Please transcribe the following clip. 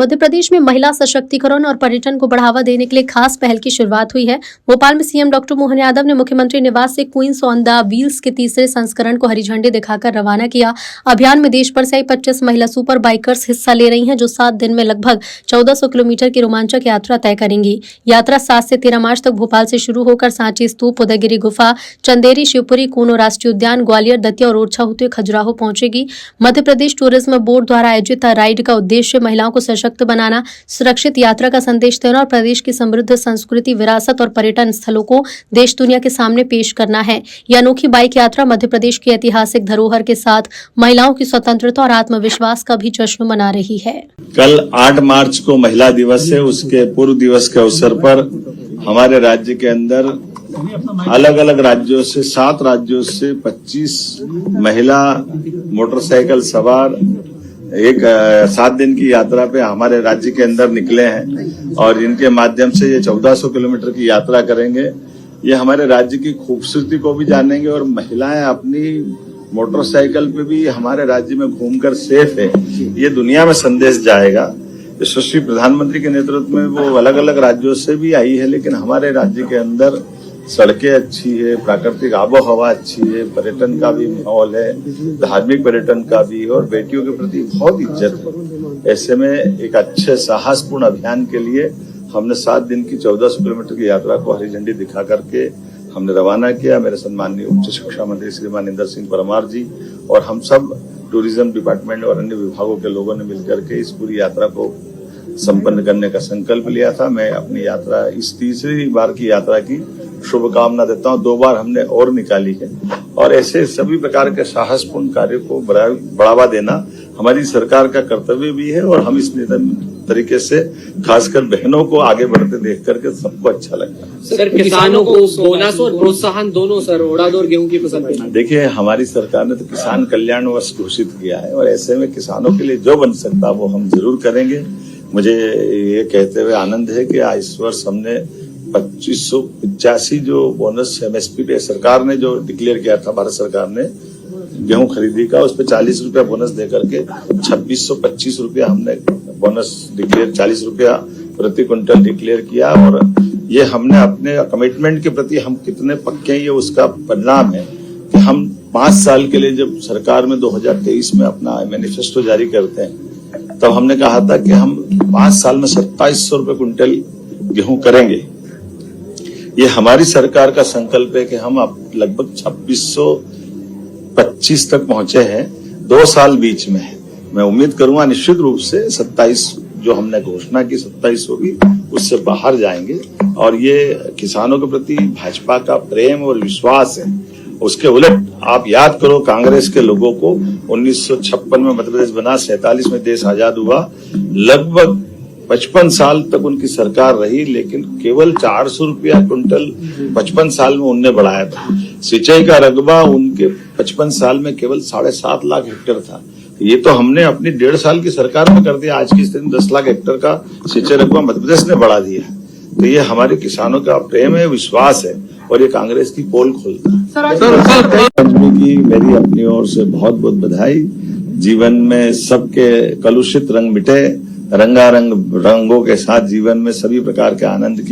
मध्य प्रदेश में महिला सशक्तिकरण और पर्यटन को बढ़ावा देने के लिए खास पहल की शुरुआत हुई है। भोपाल में सीएम डॉक्टर मोहन यादव ने मुख्यमंत्री निवास से क्वींस ऑन द व्हील्स के तीसरे संस्करण को हरी झंडी दिखाकर रवाना किया। अभियान में देश भर से आई 25 महिला सुपर बाइकर्स हिस्सा ले रही हैं, जो 7 दिन में लगभग 1400 किलोमीटर की रोमांचक यात्रा तय करेंगी। यात्रा 7 से 13 मार्च तक भोपाल से शुरू होकर सांची स्तूप, उदयगिरी गुफा, चंदेरी, शिवपुरी, कूनो राष्ट्रीय उद्यान, ग्वालियर, दतिया और ओरछा होते खजुराहो पहुंचेगी। मध्य प्रदेश टूरिज्म बोर्ड द्वारा आयोजित राइड का उद्देश्य महिलाओं को सशक्त बनाना, सुरक्षित यात्रा का संदेश देना और प्रदेश की समृद्ध संस्कृति, विरासत और पर्यटन स्थलों को देश दुनिया के सामने पेश करना है। यह अनोखी बाइक यात्रा मध्य प्रदेश की ऐतिहासिक धरोहर के साथ महिलाओं की स्वतंत्रता और आत्मविश्वास का भी जश्न मना रही है। कल 8 मार्च को महिला दिवस है। उसके पूर्व दिवस के अवसर पर हमारे राज्य के अंदर अलग अलग राज्यों से 7 राज्यों से 25 महिला मोटरसाइकिल सवार एक 7 दिन की यात्रा पे हमारे राज्य के अंदर निकले हैं और इनके माध्यम से ये 1400 किलोमीटर की यात्रा करेंगे। ये हमारे राज्य की खूबसूरती को भी जानेंगे और महिलाएं अपनी मोटरसाइकिल पे भी हमारे राज्य में घूमकर सेफ है, ये दुनिया में संदेश जाएगा। यशस्वी प्रधानमंत्री के नेतृत्व में वो अलग अलग राज्यों से भी आई है, लेकिन हमारे राज्य के अंदर सड़कें अच्छी है, प्राकृतिक आबो हवा अच्छी है, पर्यटन का भी माहौल है, धार्मिक पर्यटन का भी, और बेटियों के प्रति बहुत इज्जत है। ऐसे में एक अच्छे साहसपूर्ण अभियान के लिए हमने 7 दिन की 1400 किलोमीटर की यात्रा को हरी झंडी दिखा करके हमने रवाना किया। मेरे सम्माननीय उच्च शिक्षा मंत्री श्रीमान इंदर सिंह परमार जी और हम सब टूरिज्म डिपार्टमेंट और अन्य विभागों के लोगों ने मिलकर के इस पूरी यात्रा को संपन्न करने का संकल्प लिया था। मैं अपनी यात्रा, इस तीसरी बार की यात्रा की शुभकामना देता हूं। 2 बार हमने और निकाली है और ऐसे सभी प्रकार के साहसपूर्ण कार्य को बढ़ावा देना हमारी सरकार का कर्तव्य भी है और हम इस तरीके से खासकर बहनों को आगे बढ़ते देख करके सबको अच्छा लगता है। सर, किसानों को बोनस और प्रोत्साहन दोनों सर, उड़द और गेहूं की फसल पे। देखिए, हमारी सरकार ने तो किसान कल्याण वर्ष घोषित किया है और ऐसे में किसानों के लिए जो बन सकता वो हम जरूर करेंगे। मुझे ये कहते हुए आनंद है कि आज इस वर्ष हमने 2585 जो बोनस एमएसपी पे सरकार ने जो डिक्लेयर किया था, भारत सरकार ने गेहूं खरीदी का, उस पे 40 रुपया बोनस देकर के 2625 रुपया हमने बोनस डिक्लेयर, 40 रुपया प्रति क्विंटल डिक्लेयर किया। और ये हमने अपने कमिटमेंट के प्रति हम कितने पक्के हैं, ये उसका परिणाम है कि हम 5 साल के लिए जब सरकार में 2023 में अपना मैनिफेस्टो जारी करते हैं, तब हमने कहा था कि हम 5 साल में 2700 रुपये क्विंटल गेहूं करेंगे। ये हमारी सरकार का संकल्प है कि हम अब लगभग 2625 तक पहुंचे हैं। 2 साल बीच में है। मैं उम्मीद करूंगा निश्चित रूप से 27 जो हमने घोषणा की 27 होगी, उससे बाहर जाएंगे। और ये किसानों के प्रति भाजपा का प्रेम और विश्वास है। उसके उलट आप याद करो, कांग्रेस के लोगों को 1956 में मध्य प्रदेश बना, 47 में देश आजाद हुआ, लगभग 55 साल तक उनकी सरकार रही, लेकिन केवल 400 रुपया क्विंटल 55 साल में उनने बढ़ाया था। सिंचाई का रकबा उनके 55 साल में केवल 7.5 लाख हेक्टेयर था। ये तो हमने अपनी 1.5 साल की सरकार में कर दिया। आज की स्थिति में 10 लाख हेक्टेयर का सिंचाई रकबा मध्य प्रदेश ने बढ़ा दिया। तो ये हमारे किसानों का प्रेम है, विश्वास है और ये कांग्रेस की पोल खोलता है। पंचमी की मेरी अपनी ओर से बहुत बहुत बधाई। जीवन में सबके कलुषित रंग मिटे, रंगारंग रंगों के साथ जीवन में सभी प्रकार के आनंद की